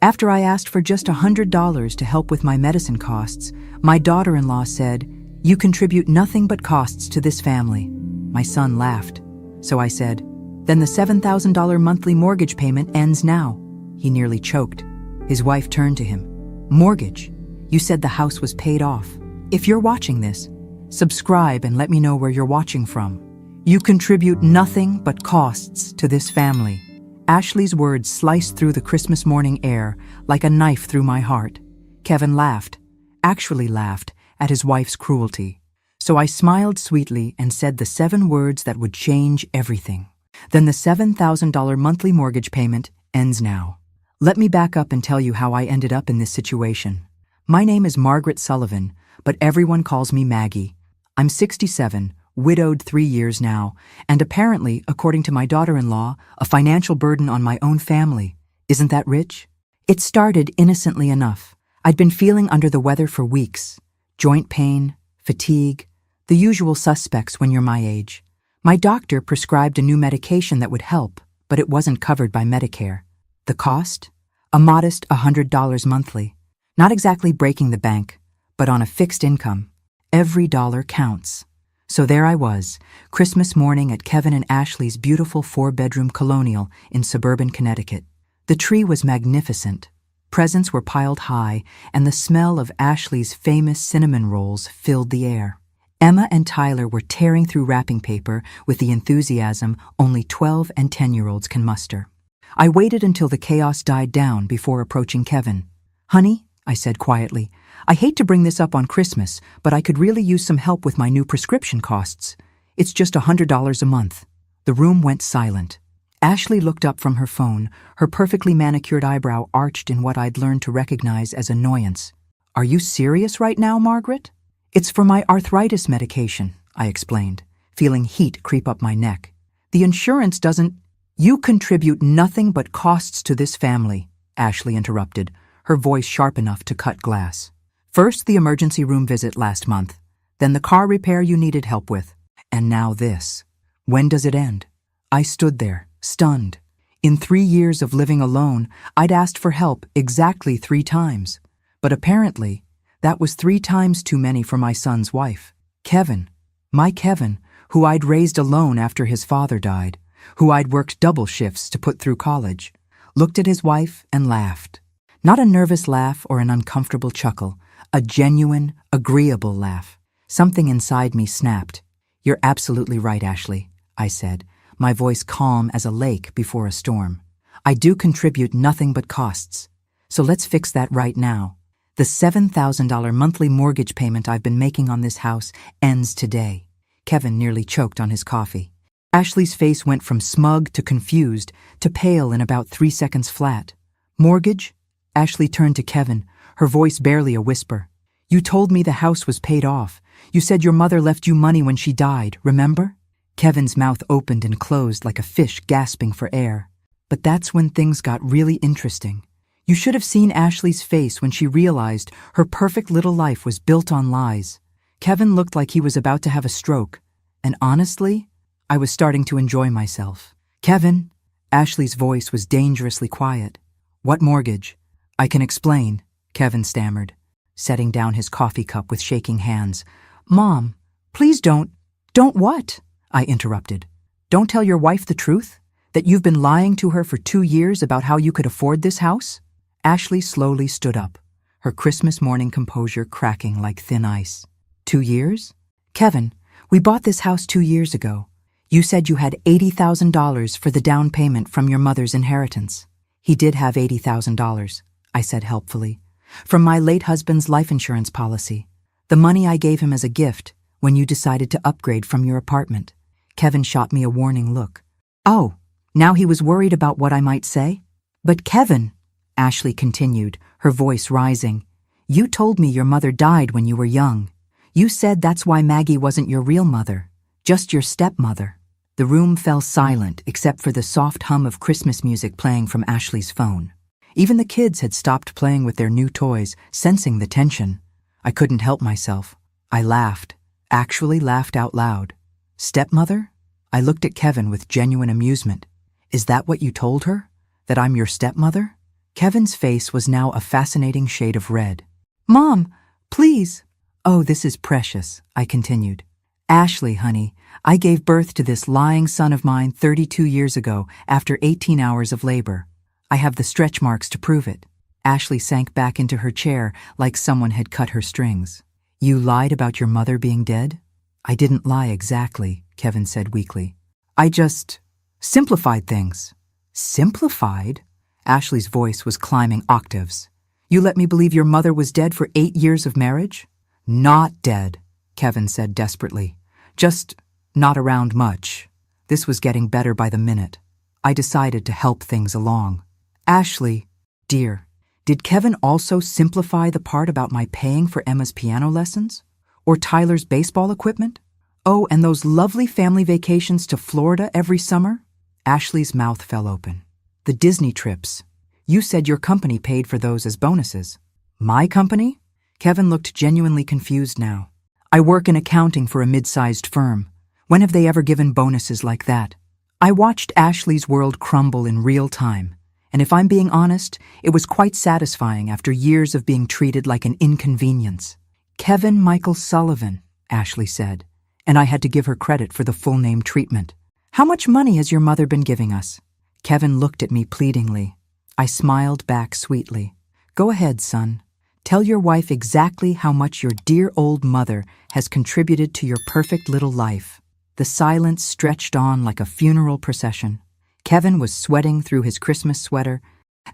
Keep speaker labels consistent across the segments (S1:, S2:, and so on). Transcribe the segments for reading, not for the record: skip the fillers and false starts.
S1: After I asked for just $100 to help with my medicine costs, my daughter-in-law said, "You contribute nothing but costs to this family." My son laughed. So I said, "Then the $7,000 monthly mortgage payment ends now." He nearly choked. His wife turned to him. "Mortgage? You said the house was paid off. If you're watching this, subscribe and let me know where you're watching from. You contribute nothing but costs to this family." Ashley's words sliced through the Christmas morning air like a knife through my heart. Kevin laughed, actually laughed, at his wife's cruelty. So I smiled sweetly and said the 7 words that would change everything. "Then the $7,000 monthly mortgage payment ends now." Let me back up and tell you how I ended up in this situation. My name is Margaret Sullivan, but everyone calls me Maggie. I'm 67, widowed 3 years now, and apparently, according to my daughter-in-law, a financial burden on my own family. Isn't that rich? It started innocently enough. I'd been feeling under the weather for weeks. Joint pain, fatigue, the usual suspects when you're my age. My doctor prescribed a new medication that would help, but it wasn't covered by Medicare. The cost? A modest $100 monthly. Not exactly breaking the bank, but on a fixed income. Every dollar counts. So there I was, Christmas morning at Kevin and Ashley's beautiful 4-bedroom colonial in suburban Connecticut. The tree was magnificent. Presents were piled high, and the smell of Ashley's famous cinnamon rolls filled the air. Emma and Tyler were tearing through wrapping paper with the enthusiasm only 12 and 10-year-olds can muster. I waited until the chaos died down before approaching Kevin. "Honey," I said quietly, "I hate to bring this up on Christmas, but I could really use some help with my new prescription costs. It's just $100 a month." The room went silent. Ashley looked up from her phone, her perfectly manicured eyebrow arched in what I'd learned to recognize as annoyance. "Are you serious right now, Margaret?" "It's for my arthritis medication," I explained, feeling heat creep up my neck. "The insurance doesn't—" "You contribute nothing but costs to this family," Ashley interrupted, her voice sharp enough to cut glass. "First the emergency room visit last month, then the car repair you needed help with, and now this. When does it end?" I stood there, stunned. In 3 years of living alone, I'd asked for help exactly 3 times. But apparently, that was 3 times too many for my son's wife. Kevin, my Kevin, who I'd raised alone after his father died, who I'd worked double shifts to put through college, looked at his wife and laughed. Not a nervous laugh or an uncomfortable chuckle, a genuine, agreeable laugh. Something inside me snapped. "You're absolutely right, Ashley," I said, my voice calm as a lake before a storm. "I do contribute nothing but costs. So let's fix that right now. The $7,000 monthly mortgage payment I've been making on this house ends today." Kevin nearly choked on his coffee. Ashley's face went from smug to confused to pale in about 3 seconds flat. "Mortgage?" Ashley turned to Kevin, her voice barely a whisper. "You told me the house was paid off. You said your mother left you money when she died, remember?" Kevin's mouth opened and closed like a fish gasping for air. But that's when things got really interesting. You should have seen Ashley's face when she realized her perfect little life was built on lies. Kevin looked like he was about to have a stroke, and honestly, I was starting to enjoy myself. "Kevin," Ashley's voice was dangerously quiet. "What mortgage?" "I can explain," Kevin stammered, setting down his coffee cup with shaking hands. "Mom, please don't—" "Don't what?" I interrupted. "Don't tell your wife the truth? That you've been lying to her for 2 years about how you could afford this house?" Ashley slowly stood up, her Christmas morning composure cracking like thin ice. 2 years? "Kevin, we bought this house 2 years ago. You said you had $80,000 for the down payment from your mother's inheritance." "He did have $80,000, I said helpfully, "from my late husband's life insurance policy. The money I gave him as a gift when you decided to upgrade from your apartment." Kevin shot me a warning look. "Oh, now he was worried about what I might say?" "But Kevin," Ashley continued, her voice rising, "you told me your mother died when you were young. You said that's why Maggie wasn't your real mother, just your stepmother." The room fell silent except for the soft hum of Christmas music playing from Ashley's phone. Even the kids had stopped playing with their new toys, sensing the tension. I couldn't help myself. I laughed, actually laughed out loud. "Stepmother?" I looked at Kevin with genuine amusement. "Is that what you told her? That I'm your stepmother?" Kevin's face was now a fascinating shade of red. Mom, please. Oh, this is precious, I continued. Ashley, honey, I gave birth to this lying son of mine 32 years ago after 18 hours of labor. I have the stretch marks to prove it. Ashley sank back into her chair like someone had cut her strings. You lied about your mother being dead? I didn't lie exactly, Kevin said weakly. I just simplified things. Simplified? Ashley's voice was climbing octaves. You let me believe your mother was dead for 8 years of marriage? Not dead, Kevin said desperately. Just not around much. This was getting better by the minute. I decided to help things along. Ashley, dear, did Kevin also simplify the part about my paying for Emma's piano lessons? Or Tyler's baseball equipment? Oh, and those lovely family vacations to Florida every summer? Ashley's mouth fell open. The Disney trips. You said your company paid for those as bonuses. My company? Kevin looked genuinely confused now. I work in accounting for a mid-sized firm. When have they ever given bonuses like that? I watched Ashley's world crumble in real time, and if I'm being honest, it was quite satisfying after years of being treated like an inconvenience. Kevin Michael Sullivan, Ashley said, and I had to give her credit for the full name treatment. How much money has your mother been giving us? Kevin looked at me pleadingly. I smiled back sweetly. Go ahead, son. Tell your wife exactly how much your dear old mother has contributed to your perfect little life. The silence stretched on like a funeral procession. Kevin was sweating through his Christmas sweater.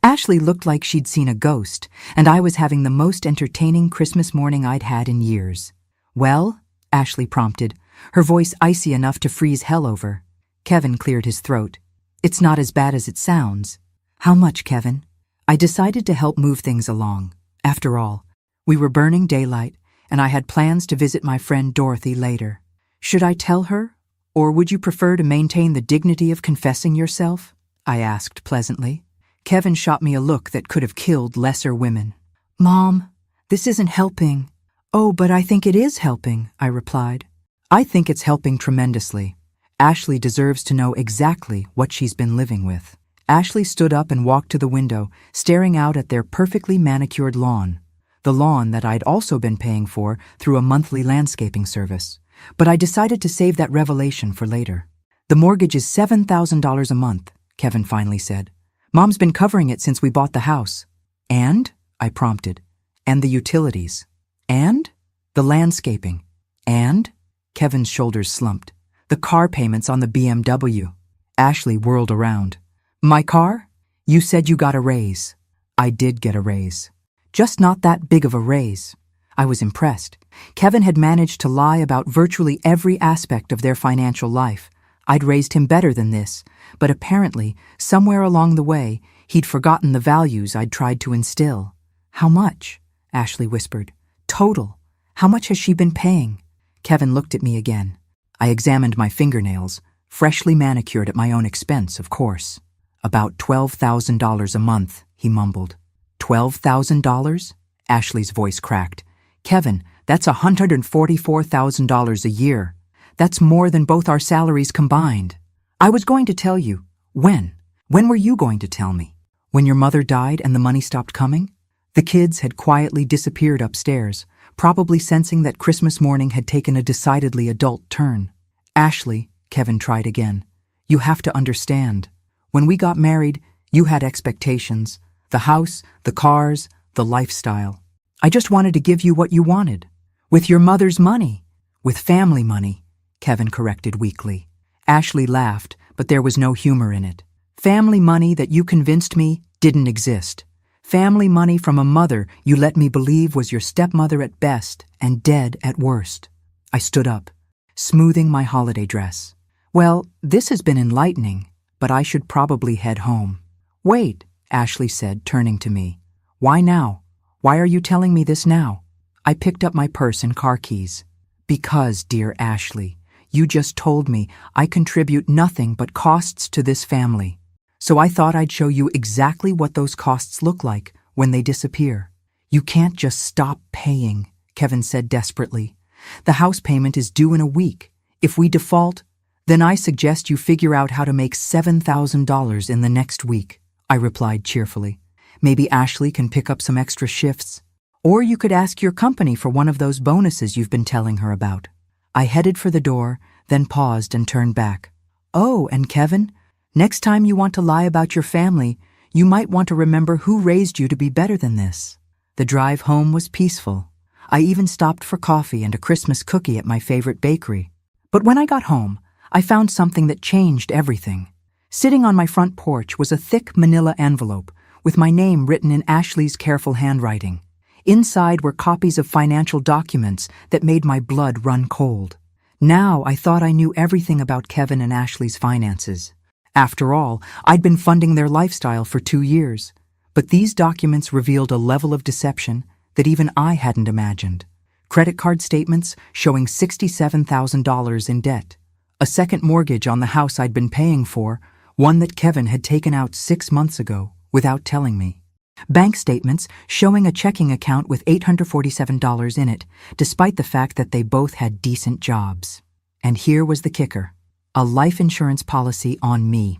S1: Ashley looked like she'd seen a ghost, and I was having the most entertaining Christmas morning I'd had in years. Well, Ashley prompted, her voice icy enough to freeze hell over. Kevin cleared his throat. It's not as bad as it sounds. How much, Kevin? I decided to help move things along. After all, we were burning daylight, and I had plans to visit my friend Dorothy later. Should I tell her, or would you prefer to maintain the dignity of confessing yourself? I asked pleasantly. Kevin shot me a look that could have killed lesser women. Mom, this isn't helping. Oh, but I think it is helping, I replied. I think it's helping tremendously. Ashley deserves to know exactly what she's been living with. Ashley stood up and walked to the window, staring out at their perfectly manicured lawn. The lawn that I'd also been paying for through a monthly landscaping service. But I decided to save that revelation for later. The mortgage is $7,000 a month, Kevin finally said. Mom's been covering it since we bought the house. And? I prompted. And the utilities. And? The landscaping. And? Kevin's shoulders slumped. The car payments on the BMW. Ashley whirled around. My car? You said you got a raise. I did get a raise. Just not that big of a raise. I was impressed. Kevin had managed to lie about virtually every aspect of their financial life. I'd raised him better than this, but apparently, somewhere along the way, he'd forgotten the values I'd tried to instill. How much? Ashley whispered. Total. How much has she been paying? Kevin looked at me again. I examined my fingernails, freshly manicured at my own expense, of course. About $12,000 a month, he mumbled. $12,000? Ashley's voice cracked. Kevin, that's $144,000 a year. That's more than both our salaries combined. I was going to tell you. When? When were you going to tell me? When your mother died and the money stopped coming? The kids had quietly disappeared upstairs, probably sensing that Christmas morning had taken a decidedly adult turn. Ashley, Kevin tried again, you have to understand. When we got married, you had expectations. The house, the cars, the lifestyle. I just wanted to give you what you wanted. With your mother's money. With family money, Kevin corrected weakly. Ashley laughed, but there was no humor in it. Family money that you convinced me didn't exist. Family money from a mother you let me believe was your stepmother at best and dead at worst. I stood up, smoothing my holiday dress. Well, this has been enlightening, but I should probably head home. Wait, Ashley said, turning to me. Why now? Why are you telling me this now? I picked up my purse and car keys. Because, dear Ashley, you just told me I contribute nothing but costs to this family. So I thought I'd show you exactly what those costs look like when they disappear. You can't just stop paying, Kevin said desperately. The house payment is due in a week. If we default, then I suggest you figure out how to make $7,000 in the next week, I replied cheerfully. Maybe Ashley can pick up some extra shifts. Or you could ask your company for one of those bonuses you've been telling her about. I headed for the door, then paused and turned back. Oh, and Kevin, next time you want to lie about your family, you might want to remember who raised you to be better than this. The drive home was peaceful. I even stopped for coffee and a Christmas cookie at my favorite bakery. But when I got home, I found something that changed everything. Sitting on my front porch was a thick manila envelope with my name written in Ashley's careful handwriting. Inside were copies of financial documents that made my blood run cold. Now I thought I knew everything about Kevin and Ashley's finances. After all, I'd been funding their lifestyle for 2 years. But these documents revealed a level of deception that even I hadn't imagined. Credit card statements showing $67,000 in debt. A second mortgage on the house I'd been paying for, one that Kevin had taken out 6 months ago without telling me. Bank statements showing a checking account with $847 in it, despite the fact that they both had decent jobs. And here was the kicker: a life insurance policy on me.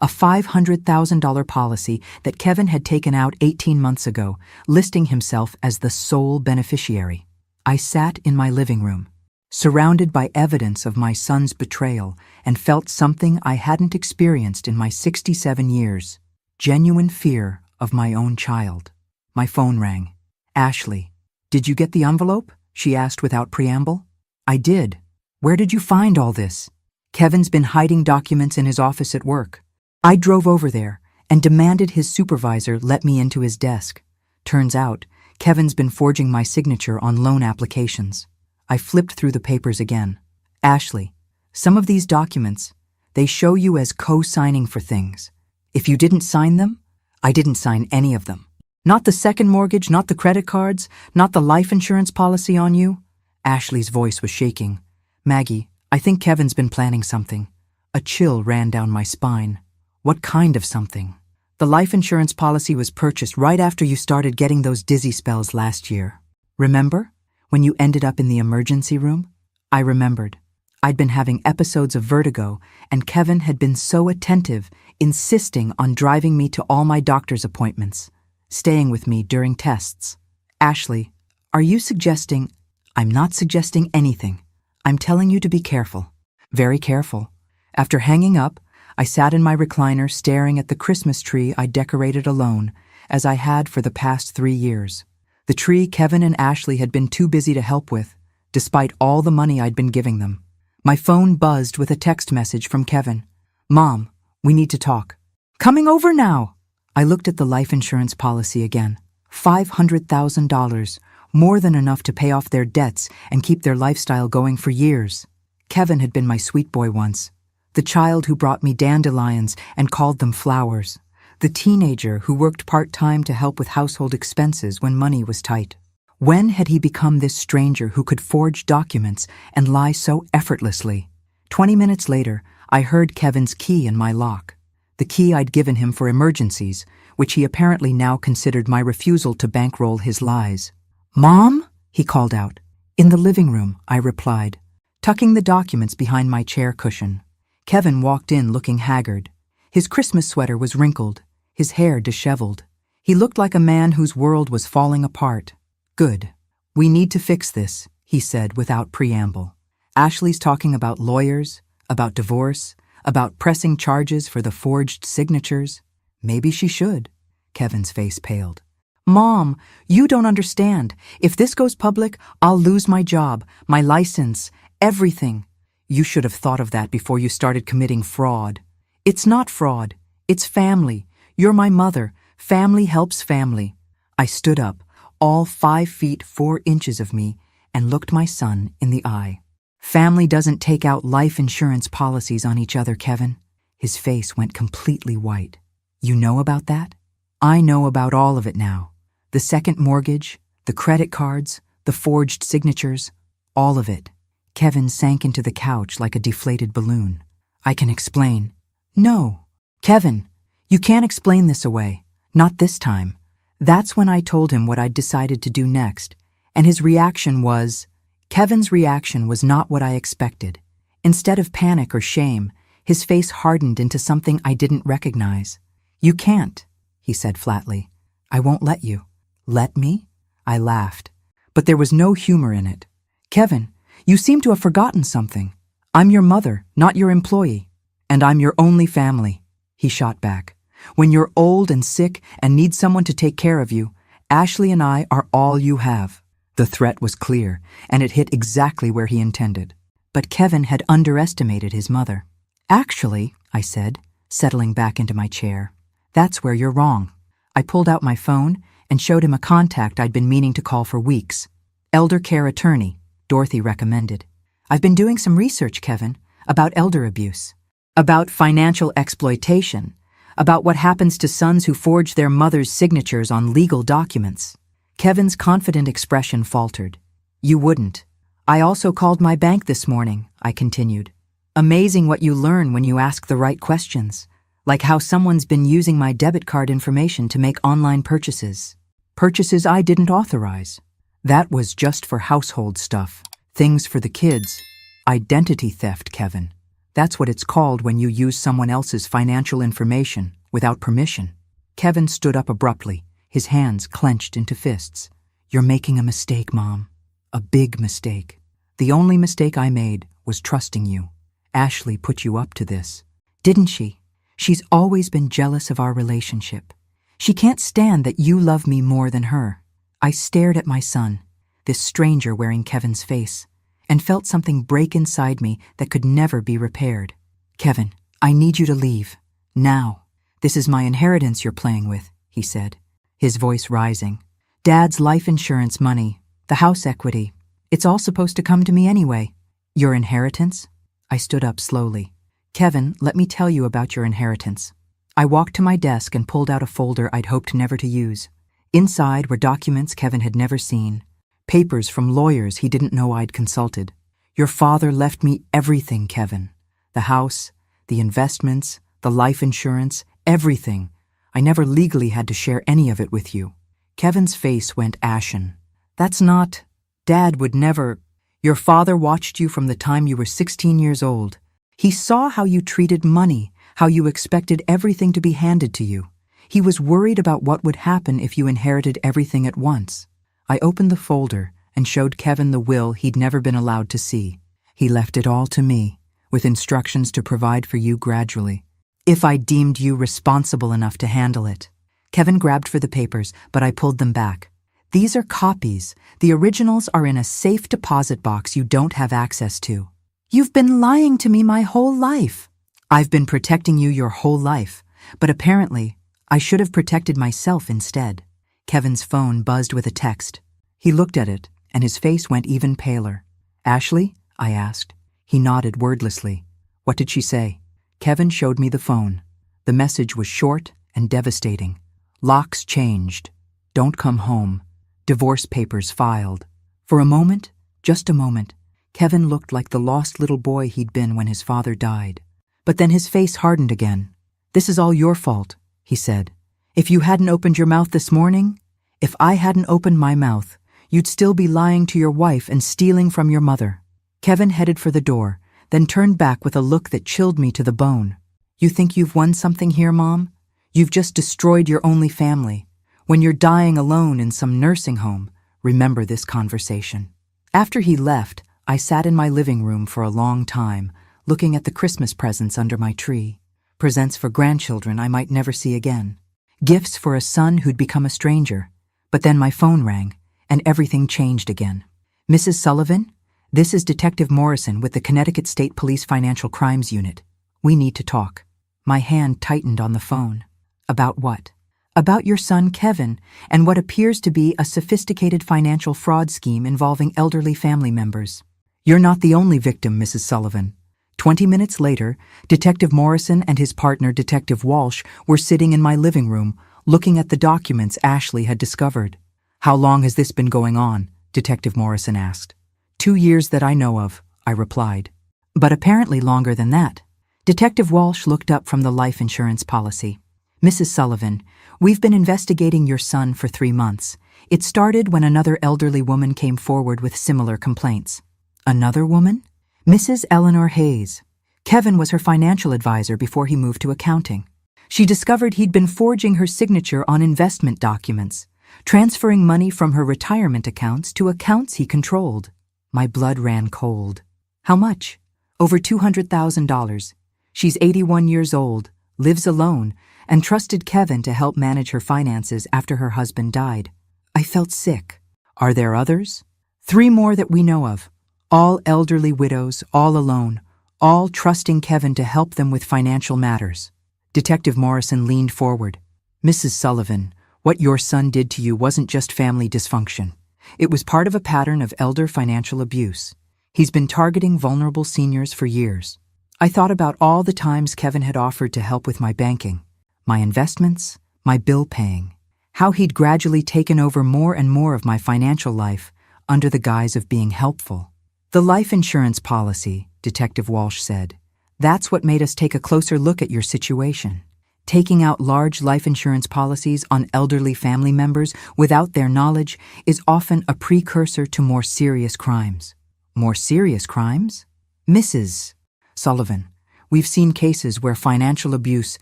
S1: A $500,000 policy that Kevin had taken out 18 months ago, listing himself as the sole beneficiary. I sat in my living room, surrounded by evidence of my son's betrayal, and felt something I hadn't experienced in my 67 years: genuine fear of my own child. My phone rang. Ashley, did you get the envelope? She asked without preamble. I did. Where did you find all this? Kevin's been hiding documents in his office at work. I drove over there and demanded his supervisor let me into his desk. Turns out, Kevin's been forging my signature on loan applications. I flipped through the papers again. Ashley, some of these documents, they show you as co-signing for things. If you didn't sign them, I didn't sign any of them. Not the second mortgage, not the credit cards, not the life insurance policy on you. Ashley's voice was shaking. Maggie, I think Kevin's been planning something. A chill ran down my spine. What kind of something? The life insurance policy was purchased right after you started getting those dizzy spells last year. Remember? When you ended up in the emergency room? I remembered. I'd been having episodes of vertigo, and Kevin had been so attentive, insisting on driving me to all my doctor's appointments, staying with me during tests. Ashley, are you suggesting? I'm not suggesting anything. I'm telling you to be careful. Very careful. After hanging up, I sat in my recliner staring at the Christmas tree I decorated alone, as I had for the past 3 years. The tree Kevin and Ashley had been too busy to help with, despite all the money I'd been giving them. My phone buzzed with a text message from Kevin. Mom, we need to talk. Coming over now. I looked at the life insurance policy again. $500,000, more than enough to pay off their debts and keep their lifestyle going for years. Kevin had been my sweet boy once. The child who brought me dandelions and called them flowers. The teenager who worked part-time to help with household expenses when money was tight. When had he become this stranger who could forge documents and lie so effortlessly? 20 minutes later, I heard Kevin's key in my lock. The key I'd given him for emergencies, which he apparently now considered my refusal to bankroll his lies. Mom? He called out. In the living room, I replied, tucking the documents behind my chair cushion. Kevin walked in looking haggard. His Christmas sweater was wrinkled, his hair disheveled. He looked like a man whose world was falling apart. Good. We need to fix this, he said without preamble. Ashley's talking about lawyers, about divorce, about pressing charges for the forged signatures. Maybe she should. Kevin's face paled. Mom, you don't understand. If this goes public, I'll lose my job, my license, everything. You should have thought of that before you started committing fraud. It's not fraud. It's family. You're my mother. Family helps family. I stood up, all 5 feet 4 inches of me, and looked my son in the eye. Family doesn't take out life insurance policies on each other, Kevin. His face went completely white. You know about that? I know about all of it now. The second mortgage, the credit cards, the forged signatures, all of it. Kevin sank into the couch like a deflated balloon. I can explain. No. Kevin, you can't explain this away. Not this time. That's when I told him what I'd decided to do next, and his reaction was... Kevin's reaction was not what I expected. Instead of panic or shame, his face hardened into something I didn't recognize. You can't, he said flatly. I won't let you. Let me? I laughed. But there was no humor in it. Kevin, you seem to have forgotten something. I'm your mother, not your employee. And I'm your only family, he shot back. When you're old and sick and need someone to take care of you, Ashley and I are all you have. The threat was clear, and it hit exactly where he intended. But Kevin had underestimated his mother. Actually, I said, settling back into my chair, that's where you're wrong. I pulled out my phone and showed him a contact I'd been meaning to call for weeks. Elder care attorney, Dorothy recommended. I've been doing some research, Kevin, about elder abuse, about financial exploitation, about what happens to sons who forge their mother's signatures on legal documents. Kevin's confident expression faltered. You wouldn't. I also called my bank this morning, I continued. Amazing what you learn when you ask the right questions, like how someone's been using my debit card information to make online purchases. Purchases I didn't authorize. That was just for household stuff, things for the kids. Identity theft, Kevin. That's what it's called when you use someone else's financial information without permission. Kevin stood up abruptly, his hands clenched into fists. You're making a mistake, Mom. A big mistake. The only mistake I made was trusting you. Ashley put you up to this. Didn't she? She's always been jealous of our relationship. She can't stand that you love me more than her. I stared at my son, this stranger wearing Kevin's face, and felt something break inside me that could never be repaired. Kevin, I need you to leave. Now. This is my inheritance you're playing with, he said, his voice rising. Dad's life insurance money, the house equity. It's all supposed to come to me anyway. Your inheritance? I stood up slowly. Kevin, let me tell you about your inheritance. I walked to my desk and pulled out a folder I'd hoped never to use. Inside were documents Kevin had never seen, papers from lawyers he didn't know I'd consulted. Your father left me everything, Kevin. The house, the investments, the life insurance, everything. I never legally had to share any of it with you. Kevin's face went ashen. That's not... Dad would never... Your father watched you from the time you were 16 years old. He saw how you treated money, how you expected everything to be handed to you. He was worried about what would happen if you inherited everything at once. I opened the folder and showed Kevin the will he'd never been allowed to see. He left it all to me, with instructions to provide for you gradually, if I deemed you responsible enough to handle it. Kevin grabbed for the papers, but I pulled them back. These are copies. The originals are in a safe deposit box you don't have access to. You've been lying to me my whole life. I've been protecting you your whole life, but apparently I should have protected myself instead. Kevin's phone buzzed with a text. He looked at it, and his face went even paler. Ashley? I asked. He nodded wordlessly. What did she say? Kevin showed me the phone. The message was short and devastating. Locks changed. Don't come home. Divorce papers filed. For a moment, just a moment, Kevin looked like the lost little boy he'd been when his father died. But then his face hardened again. This is all your fault, he said. If you hadn't opened your mouth this morning, if I hadn't opened my mouth, you'd still be lying to your wife and stealing from your mother. Kevin headed for the door, then turned back with a look that chilled me to the bone. You think you've won something here, Mom? You've just destroyed your only family. When you're dying alone in some nursing home, remember this conversation. After he left, I sat in my living room for a long time, looking at the Christmas presents under my tree. Presents for grandchildren I might never see again. Gifts for a son who'd become a stranger. But then my phone rang, and everything changed again. Mrs. Sullivan? This is Detective Morrison with the Connecticut State Police Financial Crimes Unit. We need to talk. My hand tightened on the phone. About what? About your son, Kevin, and what appears to be a sophisticated financial fraud scheme involving elderly family members. You're not the only victim, Mrs. Sullivan. 20 minutes later, Detective Morrison and his partner, Detective Walsh, were sitting in my living room, looking at the documents Ashley had discovered. How long has this been going on? Detective Morrison asked. 2 years that I know of, I replied. But apparently longer than that. Detective Walsh looked up from the life insurance policy. Mrs. Sullivan, we've been investigating your son for 3 months. It started when another elderly woman came forward with similar complaints. Another woman? Mrs. Eleanor Hayes. Kevin was her financial advisor before he moved to accounting. She discovered he'd been forging her signature on investment documents, transferring money from her retirement accounts to accounts he controlled. My blood ran cold. How much? Over $200,000. She's 81 years old, lives alone, and trusted Kevin to help manage her finances after her husband died. I felt sick. Are there others? 3 more that we know of. All elderly widows, all alone, all trusting Kevin to help them with financial matters. Detective Morrison leaned forward. Mrs. Sullivan, what your son did to you wasn't just family dysfunction. It was part of a pattern of elder financial abuse. He's been targeting vulnerable seniors for years. I thought about all the times Kevin had offered to help with my banking, my investments, my bill paying, how he'd gradually taken over more and more of my financial life under the guise of being helpful. The life insurance policy, Detective Walsh said, that's what made us take a closer look at your situation. Taking out large life insurance policies on elderly family members without their knowledge is often a precursor to more serious crimes. More serious crimes? Mrs. Sullivan, we've seen cases where financial abuse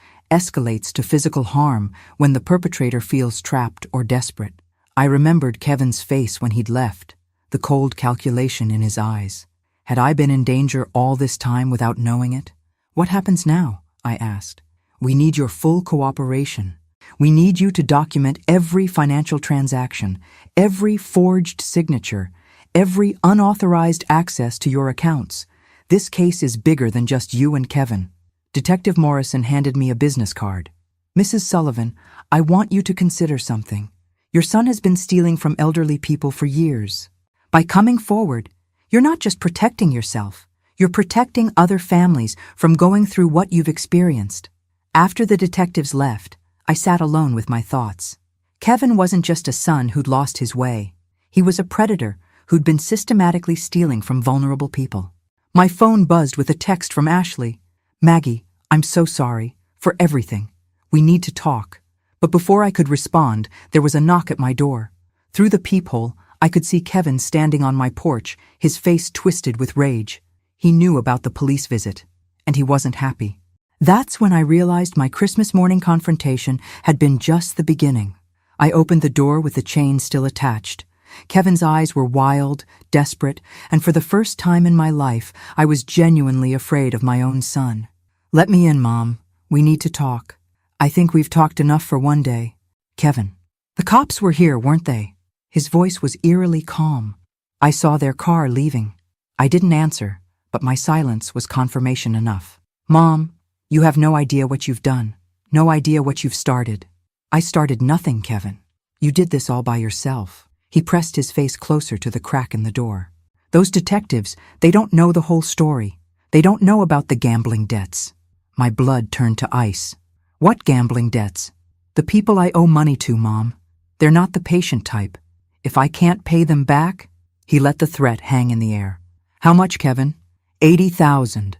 S1: escalates to physical harm when the perpetrator feels trapped or desperate. I remembered Kevin's face when he'd left, the cold calculation in his eyes. Had I been in danger all this time without knowing it? What happens now? I asked. We need your full cooperation. We need you to document every financial transaction, every forged signature, every unauthorized access to your accounts. This case is bigger than just you and Kevin. Detective Morrison handed me a business card. Mrs. Sullivan, I want you to consider something. Your son has been stealing from elderly people for years. By coming forward, you're not just protecting yourself, you're protecting other families from going through what you've experienced. After the detectives left, I sat alone with my thoughts. Kevin wasn't just a son who'd lost his way. He was a predator who'd been systematically stealing from vulnerable people. My phone buzzed with a text from Ashley. Maggie, I'm so sorry for everything. We need to talk. But before I could respond, there was a knock at my door. Through the peephole, I could see Kevin standing on my porch, his face twisted with rage. He knew about the police visit, and he wasn't happy. That's when I realized my Christmas morning confrontation had been just the beginning. I opened the door with the chain still attached. Kevin's eyes were wild, desperate, and for the first time in my life, I was genuinely afraid of my own son. Let me in, Mom. We need to talk. I think we've talked enough for one day. Kevin. The cops were here, weren't they? His voice was eerily calm. I saw their car leaving. I didn't answer, but my silence was confirmation enough. Mom, you have no idea what you've done. No idea what you've started. I started nothing, Kevin. You did this all by yourself. He pressed his face closer to the crack in the door. Those detectives, they don't know the whole story. They don't know about the gambling debts. My blood turned to ice. What gambling debts? The people I owe money to, Mom. They're not the patient type. If I can't pay them back, he let the threat hang in the air. How much, Kevin? $80,000.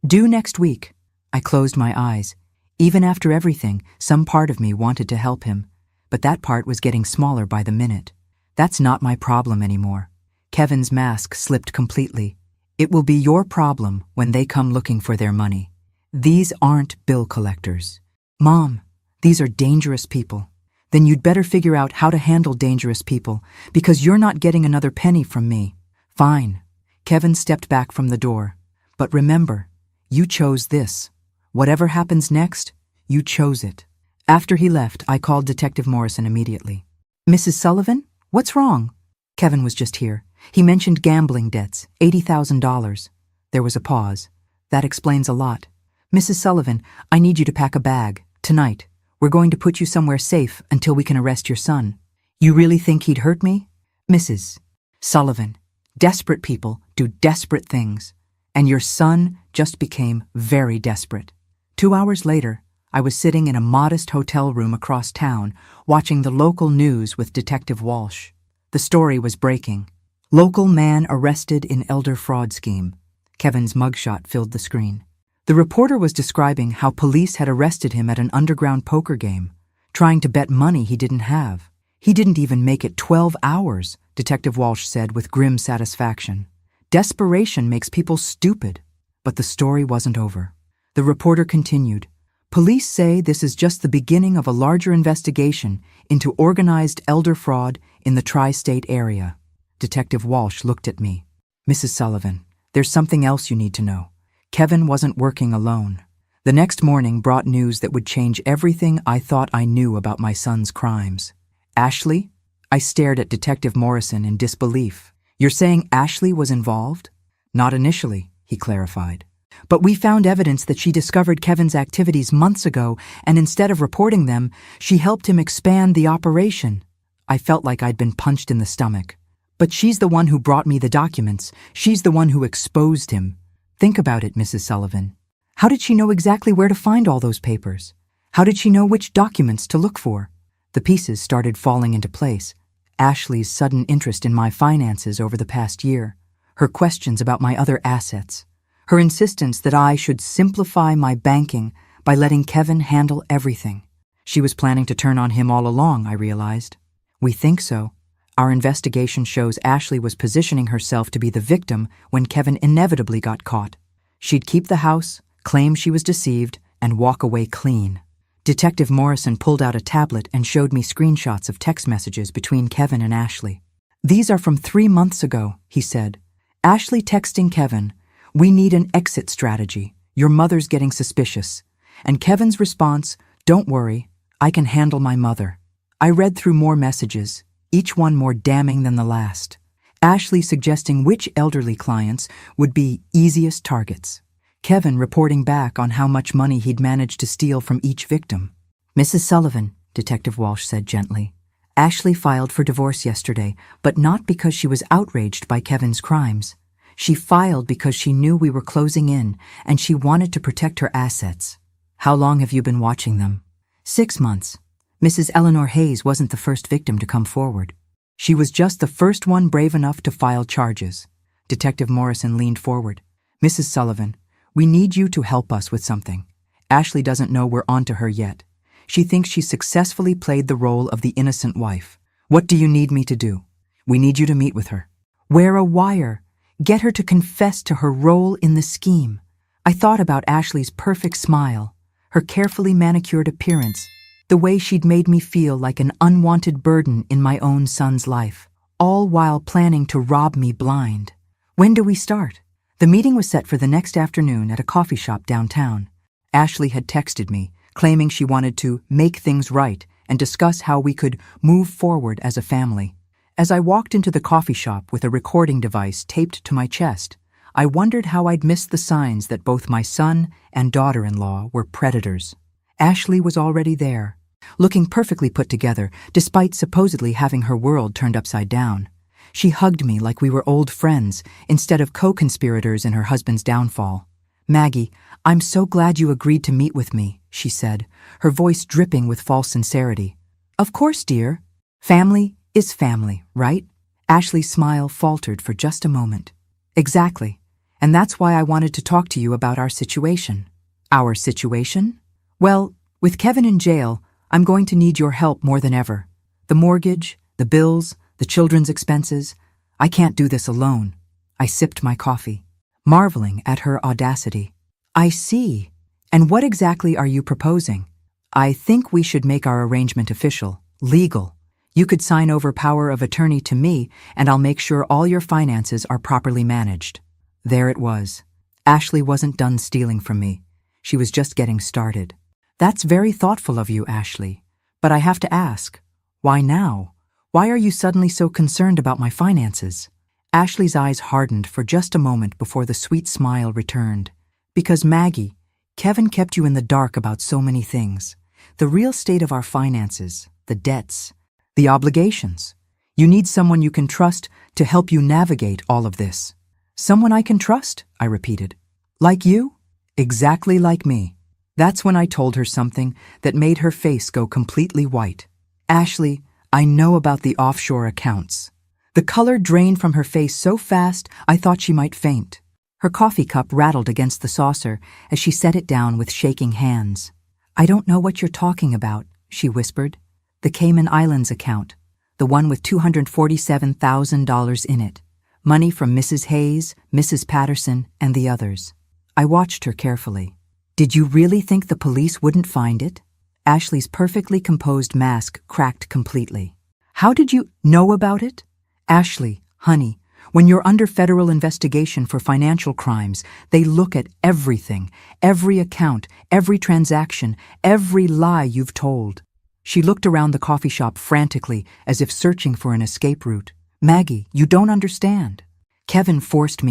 S1: Due next week. I closed my eyes. Even after everything, some part of me wanted to help him, but that part was getting smaller by the minute. That's not my problem anymore. Kevin's mask slipped completely. It will be your problem when they come looking for their money. These aren't bill collectors. Mom, these are dangerous people. Then you'd better figure out how to handle dangerous people, because you're not getting another penny from me. Fine. Kevin stepped back from the door. But remember, you chose this. Whatever happens next, you chose it. After he left, I called Detective Morrison immediately. Mrs. Sullivan? What's wrong? Kevin was just here. He mentioned gambling debts, $80,000. There was a pause. That explains a lot. Mrs. Sullivan, I need you to pack a bag, tonight. We're going to put you somewhere safe until we can arrest your son. You really think he'd hurt me? Mrs. Sullivan, desperate people do desperate things, and your son just became very desperate. 2 hours later, I was sitting in a modest hotel room across town, watching the local news with Detective Walsh. The story was breaking. Local man arrested in elder fraud scheme. Kevin's mugshot filled the screen. The reporter was describing how police had arrested him at an underground poker game, trying to bet money he didn't have. He didn't even make it 12 hours, Detective Walsh said with grim satisfaction. Desperation makes people stupid. But the story wasn't over. The reporter continued. Police say this is just the beginning of a larger investigation into organized elder fraud in the tri-state area. Detective Walsh looked at me. Mrs. Sullivan, there's something else you need to know. Kevin wasn't working alone. The next morning brought news that would change everything I thought I knew about my son's crimes. Ashley? I stared at Detective Morrison in disbelief. You're saying Ashley was involved? Not initially, he clarified. But we found evidence that she discovered Kevin's activities months ago, and instead of reporting them, she helped him expand the operation. I felt like I'd been punched in the stomach. But she's the one who brought me the documents. She's the one who exposed him. Think about it, Mrs. Sullivan. How did she know exactly where to find all those papers? How did she know which documents to look for? The pieces started falling into place. Ashley's sudden interest in my finances over the past year, her questions about my other assets, her insistence that I should simplify my banking by letting Kevin handle everything. She was planning to turn on him all along, I realized. We think so. Our investigation shows Ashley was positioning herself to be the victim when Kevin inevitably got caught. She'd keep the house, claim she was deceived, and walk away clean. Detective Morrison pulled out a tablet and showed me screenshots of text messages between Kevin and Ashley. These are from 3 months ago, he said. Ashley texting Kevin, "We need an exit strategy. Your mother's getting suspicious." And Kevin's response, "Don't worry, I can handle my mother." I read through more messages, each one more damning than the last. Ashley suggesting which elderly clients would be easiest targets. Kevin reporting back on how much money he'd managed to steal from each victim. "Mrs. Sullivan," Detective Walsh said gently, "Ashley filed for divorce yesterday, but not because she was outraged by Kevin's crimes. She filed because she knew we were closing in and she wanted to protect her assets." "How long have you been watching them?" 6 months. Mrs. Eleanor Hayes wasn't the first victim to come forward. She was just the first one brave enough to file charges. Detective Morrison leaned forward. "Mrs. Sullivan, we need you to help us with something. Ashley doesn't know we're onto her yet. She thinks she successfully played the role of the innocent wife. What do you need me to do?" "We need you to meet with her. Wear a wire. Get her to confess to her role in the scheme." I thought about Ashley's perfect smile, her carefully manicured appearance, the way she'd made me feel like an unwanted burden in my own son's life, all while planning to rob me blind. "When do we start?" The meeting was set for the next afternoon at a coffee shop downtown. Ashley had texted me, claiming she wanted to make things right and discuss how we could move forward as a family. As I walked into the coffee shop with a recording device taped to my chest, I wondered how I'd missed the signs that both my son and daughter-in-law were predators. Ashley was already there, looking perfectly put together, despite supposedly having her world turned upside down. She hugged me like we were old friends instead of co-conspirators in her husband's downfall. "Maggie, I'm so glad you agreed to meet with me," she said, her voice dripping with false sincerity. "Of course, dear. Family is family, right?" Ashley's smile faltered for just a moment. "Exactly. And that's why I wanted to talk to you about our situation." "Our situation?" "Well, with Kevin in jail, I'm going to need your help more than ever. The mortgage, the bills, the children's expenses. I can't do this alone." I sipped my coffee, marveling at her audacity. "I see. And what exactly are you proposing?" "I think we should make our arrangement official, legal. You could sign over power of attorney to me, and I'll make sure all your finances are properly managed." There it was. Ashley wasn't done stealing from me. She was just getting started. "That's very thoughtful of you, Ashley. But I have to ask, why now? Why are you suddenly so concerned about my finances?" Ashley's eyes hardened for just a moment before the sweet smile returned. "Because Maggie, Kevin kept you in the dark about so many things. The real state of our finances, the debts, the obligations. You need someone you can trust to help you navigate all of this." "Someone I can trust?" I repeated. "Like you?" "Exactly like me." That's when I told her something that made her face go completely white. "Ashley, I know about the offshore accounts." The color drained from her face so fast I thought she might faint. Her coffee cup rattled against the saucer as she set it down with shaking hands. "I don't know what you're talking about," she whispered. "The Cayman Islands account, the one with $247,000 in it. Money from Mrs. Hayes, Mrs. Patterson, and the others." I watched her carefully. Did you really think the police wouldn't find it? Ashley's perfectly composed mask cracked completely. How did you know about it? Ashley, honey, when you're under federal investigation for financial crimes, they look at everything, every account, every transaction, every lie you've told. She looked around the coffee shop frantically, as if searching for an escape route. Maggie, you don't understand. Kevin forced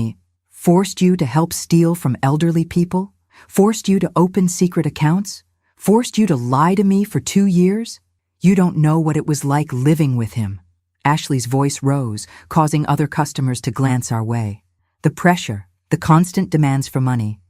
S1: you to help steal from elderly people, forced you to open secret accounts, forced you to lie to me for 2 years. You don't know what it was like living with him. Ashley's voice rose, causing other customers to glance our way. The pressure, the constant demands for money,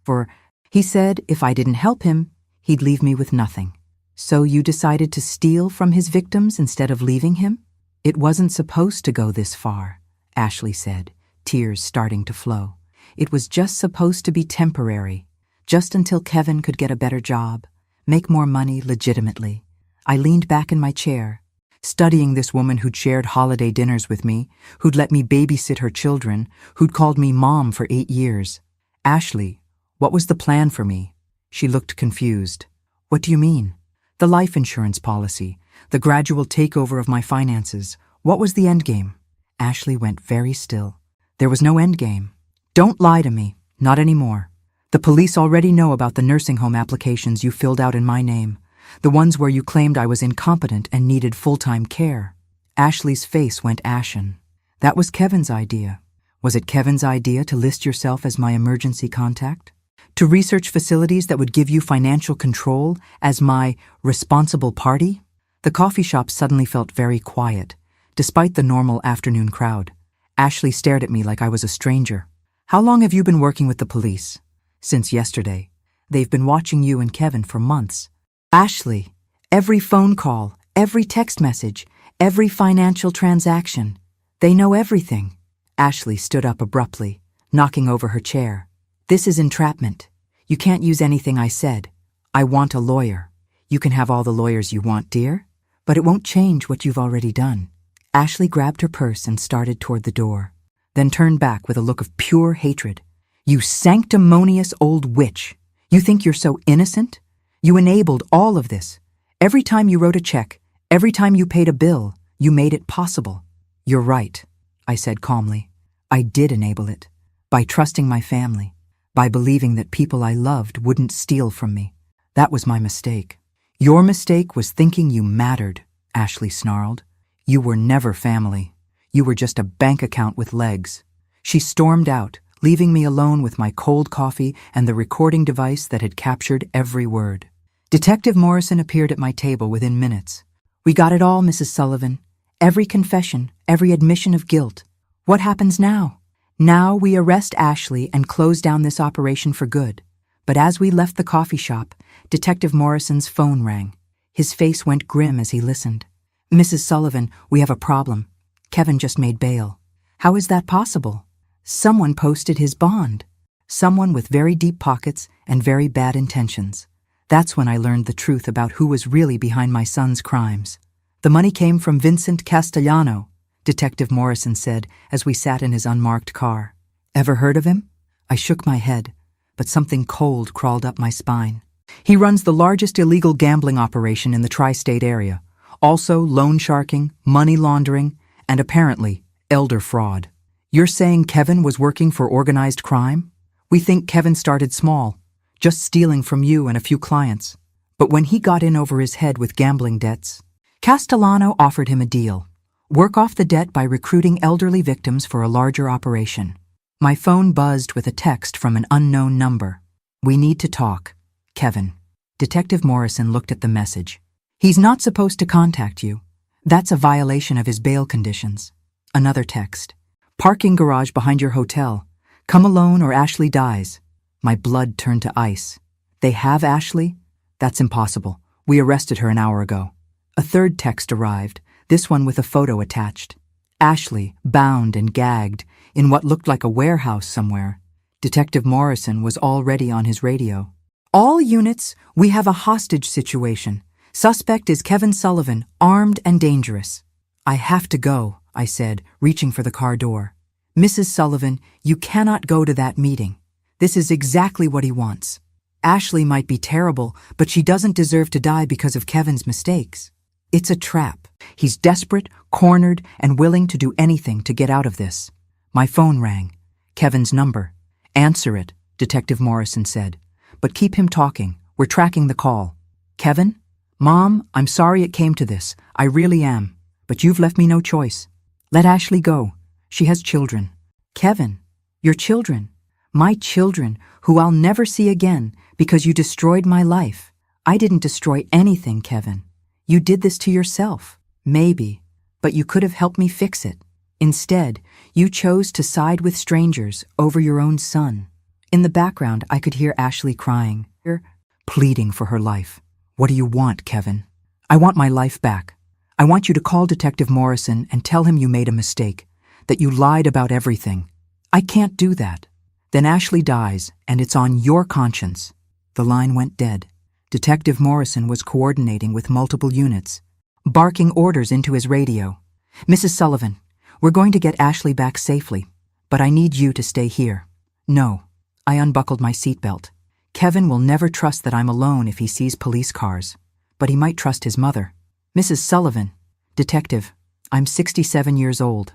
S1: he said if I didn't help him, he'd leave me with nothing. So you decided to steal from his victims instead of leaving him? It wasn't supposed to go this far, Ashley said, tears starting to flow. It was just supposed to be temporary, just until Kevin could get a better job, make more money legitimately. I leaned back in my chair, studying this woman who'd shared holiday dinners with me, who'd let me babysit her children, who'd called me mom for 8 years. Ashley, what was the plan for me? She looked confused. What do you mean? The life insurance policy, the gradual takeover of my finances. What was the endgame? Ashley went very still. There was no endgame. Don't lie to me. Not anymore. The police already know about the nursing home applications you filled out in my name. The ones where you claimed I was incompetent and needed full-time care. Ashley's face went ashen. That was Kevin's idea. Was it Kevin's idea to list yourself as my emergency contact? To research facilities that would give you financial control as my responsible party? The coffee shop suddenly felt very quiet, despite the normal afternoon crowd. Ashley stared at me like I was a stranger. How long have you been working with the police? Since yesterday. They've been watching you and Kevin for months. Ashley, every phone call, every text message, every financial transaction. They know everything. Ashley stood up abruptly, knocking over her chair. This is entrapment. You can't use anything I said. I want a lawyer. You can have all the lawyers you want, dear, but it won't change what you've already done. Ashley grabbed her purse and started toward the door, then turned back with a look of pure hatred. You sanctimonious old witch. You think you're so innocent? You enabled all of this. Every time you wrote a check, every time you paid a bill, you made it possible. You're right, I said calmly. I did enable it. By trusting my family. By believing that people I loved wouldn't steal from me. That was my mistake. Your mistake was thinking you mattered, Ashley snarled. You were never family. You were just a bank account with legs. She stormed out, leaving me alone with my cold coffee and the recording device that had captured every word. Detective Morrison appeared at my table within minutes. We got it all, Mrs. Sullivan. Every confession, every admission of guilt. What happens now? Now we arrest Ashley and close down this operation for good. But as we left the coffee shop, Detective Morrison's phone rang. His face went grim as he listened. Mrs. Sullivan, we have a problem. Kevin just made bail. How is that possible? Someone posted his bond. Someone with very deep pockets and very bad intentions. That's when I learned the truth about who was really behind my son's crimes. The money came from Vincent Castellano, Detective Morrison said as we sat in his unmarked car. Ever heard of him? I shook my head, but something cold crawled up my spine. He runs the largest illegal gambling operation in the tri-state area. Also loan sharking, money laundering, and apparently elder fraud. You're saying Kevin was working for organized crime? We think Kevin started small, just stealing from you and a few clients. But when he got in over his head with gambling debts, Castellano offered him a deal. Work off the debt by recruiting elderly victims for a larger operation. My phone buzzed with a text from an unknown number. We need to talk. Kevin. Detective Morrison looked at the message. He's not supposed to contact you. That's a violation of his bail conditions. Another text. Parking garage behind your hotel. Come alone or Ashley dies. My blood turned to ice. They have Ashley? That's impossible. We arrested her an hour ago. A third text arrived, this one with a photo attached. Ashley, bound and gagged, in what looked like a warehouse somewhere. Detective Morrison was already on his radio. All units, we have a hostage situation. Suspect is Kevin Sullivan, armed and dangerous. I have to go, I said, reaching for the car door. Mrs. Sullivan, you cannot go to that meeting. This is exactly what he wants. Ashley might be terrible, but she doesn't deserve to die because of Kevin's mistakes. It's a trap. He's desperate, cornered, and willing to do anything to get out of this. My phone rang. Kevin's number. Answer it, Detective Morrison said. But keep him talking. We're tracking the call. Kevin? Mom, I'm sorry it came to this. I really am. But you've left me no choice. Let Ashley go. She has children. Kevin, your children. My children, who I'll never see again because you destroyed my life. I didn't destroy anything, Kevin. You did this to yourself. Maybe. But you could have helped me fix it. Instead, you chose to side with strangers over your own son. In the background, I could hear Ashley crying, pleading for her life. What do you want, Kevin? I want my life back. I want you to call Detective Morrison and tell him you made a mistake, that you lied about everything. I can't do that. Then Ashley dies, and it's on your conscience. The line went dead. Detective Morrison was coordinating with multiple units, barking orders into his radio. Mrs. Sullivan, we're going to get Ashley back safely, but I need you to stay here. No. I unbuckled my seatbelt. Kevin will never trust that I'm alone if he sees police cars, but he might trust his mother. Mrs. Sullivan, Detective, I'm 67 years old.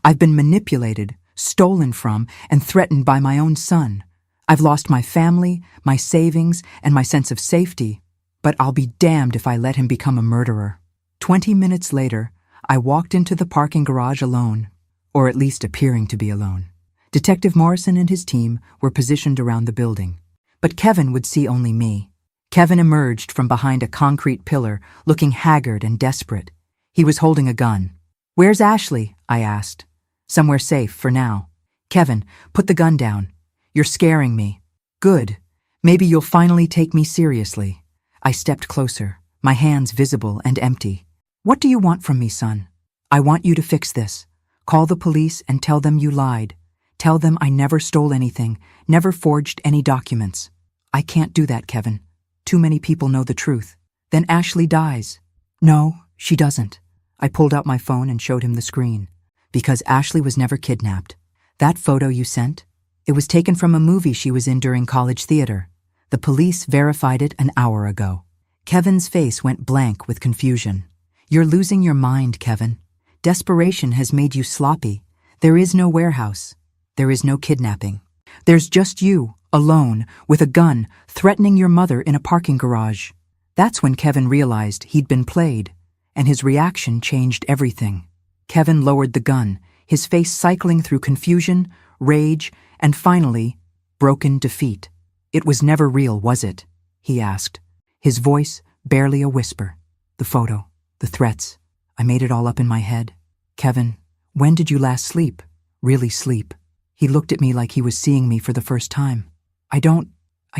S1: I've been manipulated, stolen from, and threatened by my own son. I've lost my family, my savings, and my sense of safety, but I'll be damned if I let him become a murderer. 20 minutes later, I walked into the parking garage alone, or at least appearing to be alone. Detective Morrison and his team were positioned around the building, but Kevin would see only me. Kevin emerged from behind a concrete pillar, looking haggard and desperate. He was holding a gun. Where's Ashley? I asked. Somewhere safe for now. Kevin, put the gun down. You're scaring me. Good. Maybe you'll finally take me seriously. I stepped closer, my hands visible and empty. What do you want from me, son? I want you to fix this. Call the police and tell them you lied. Tell them I never stole anything, never forged any documents. I can't do that, Kevin. Too many people know the truth. Then Ashley dies. No, she doesn't. I pulled out my phone and showed him the screen. Because Ashley was never kidnapped. That photo you sent? It was taken from a movie she was in during college theater. The police verified it an hour ago. Kevin's face went blank with confusion. You're losing your mind, Kevin. Desperation has made you sloppy. There is no warehouse. There is no kidnapping. There's just you, alone, with a gun, threatening your mother in a parking garage. That's when Kevin realized he'd been played, and his reaction changed everything. Kevin lowered the gun, his face cycling through confusion, rage, and finally, broken defeat. It was never real, was it? He asked, his voice barely a whisper. The photo, the threats, I made it all up in my head. Kevin, when did you last sleep? Really sleep? He looked at me like he was seeing me for the first time. I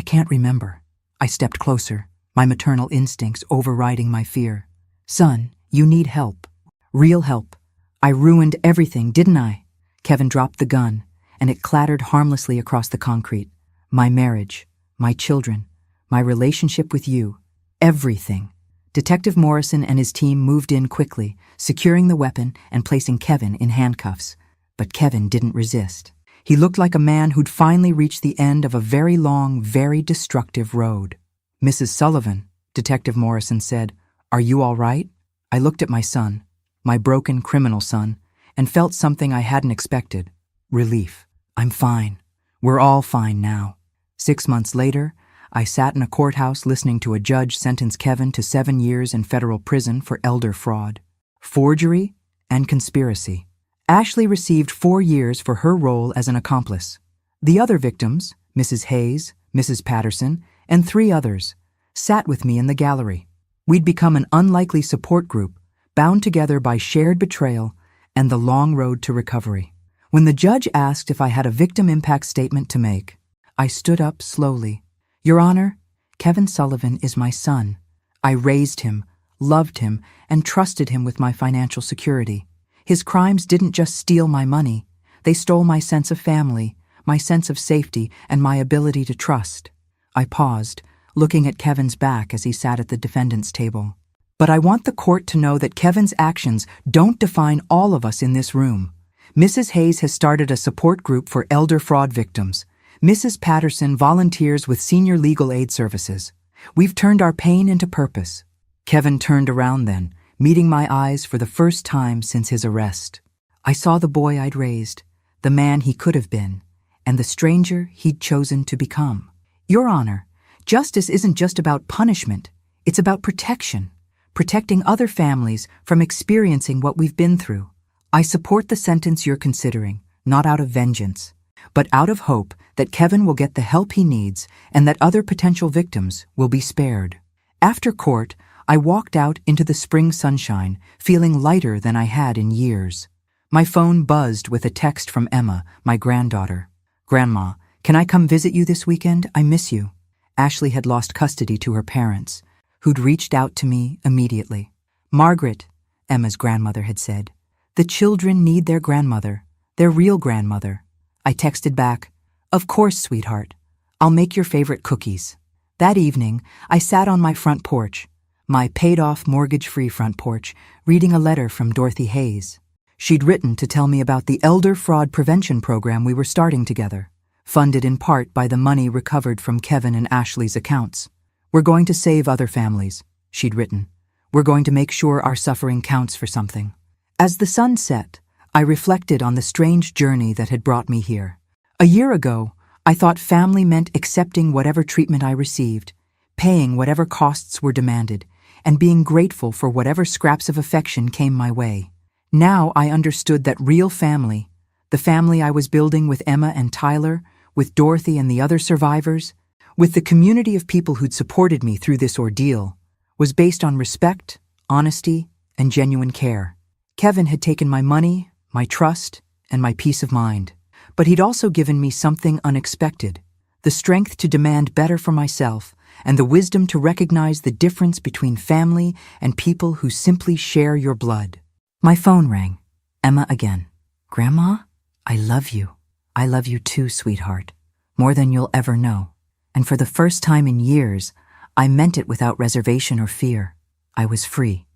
S1: can't remember. I stepped closer, my maternal instincts overriding my fear. Son, you need help. Real help. I ruined everything, didn't I? Kevin dropped the gun, and it clattered harmlessly across the concrete. My marriage, my children, my relationship with you, everything. Detective Morrison and his team moved in quickly, securing the weapon and placing Kevin in handcuffs. But Kevin didn't resist. He looked like a man who'd finally reached the end of a very long, very destructive road. Mrs. Sullivan, Detective Morrison said, "Are you all right?" I looked at my son, my broken criminal son, and felt something I hadn't expected. Relief. I'm fine. We're all fine now. 6 months later, I sat in a courthouse listening to a judge sentence Kevin to 7 years in federal prison for elder fraud, forgery, and conspiracy. Ashley received 4 years for her role as an accomplice. The other victims, Mrs. Hayes, Mrs. Patterson, and 3 others, sat with me in the gallery. We'd become an unlikely support group, bound together by shared betrayal and the long road to recovery. When the judge asked if I had a victim impact statement to make, I stood up slowly. Your Honor, Kevin Sullivan is my son. I raised him, loved him, and trusted him with my financial security. His crimes didn't just steal my money. They stole my sense of family, my sense of safety, and my ability to trust. I paused, looking at Kevin's back as he sat at the defendant's table. But I want the court to know that Kevin's actions don't define all of us in this room. Mrs. Hayes has started a support group for elder fraud victims. Mrs. Patterson volunteers with Senior Legal Aid Services. We've turned our pain into purpose. Kevin turned around then, meeting my eyes for the first time since his arrest. I saw the boy I'd raised, the man he could have been, and the stranger he'd chosen to become. Your Honor, justice isn't just about punishment, it's about protection, protecting other families from experiencing what we've been through. I support the sentence you're considering, not out of vengeance, but out of hope that Kevin will get the help he needs and that other potential victims will be spared. After court, I walked out into the spring sunshine, feeling lighter than I had in years. My phone buzzed with a text from Emma, my granddaughter. "Grandma, can I come visit you this weekend? I miss you." Ashley had lost custody to her parents, who'd reached out to me immediately. "Margaret," Emma's grandmother had said, "the children need their grandmother, their real grandmother." I texted back, "Of course, sweetheart. I'll make your favorite cookies." That evening, I sat on my front porch, my paid-off mortgage-free front porch, reading a letter from Dorothy Hayes. She'd written to tell me about the elder fraud prevention program we were starting together, funded in part by the money recovered from Kevin and Ashley's accounts. "We're going to save other families," she'd written. "We're going to make sure our suffering counts for something." As the sun set, I reflected on the strange journey that had brought me here. A year ago, I thought family meant accepting whatever treatment I received, paying whatever costs were demanded, and being grateful for whatever scraps of affection came my way. Now I understood that real family, the family I was building with Emma and Tyler, with Dorothy and the other survivors, with the community of people who'd supported me through this ordeal, was based on respect, honesty, and genuine care. Kevin had taken my money, my trust, and my peace of mind. But he'd also given me something unexpected, the strength to demand better for myself and the wisdom to recognize the difference between family and people who simply share your blood. My phone rang. Emma again. "Grandma, I love you. I love you too, sweetheart. More than you'll ever know." And for the first time in years, I meant it without reservation or fear. I was free.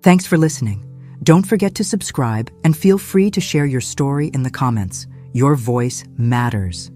S1: Thanks for listening. Don't forget to subscribe and feel free to share your story in the comments. Your voice matters.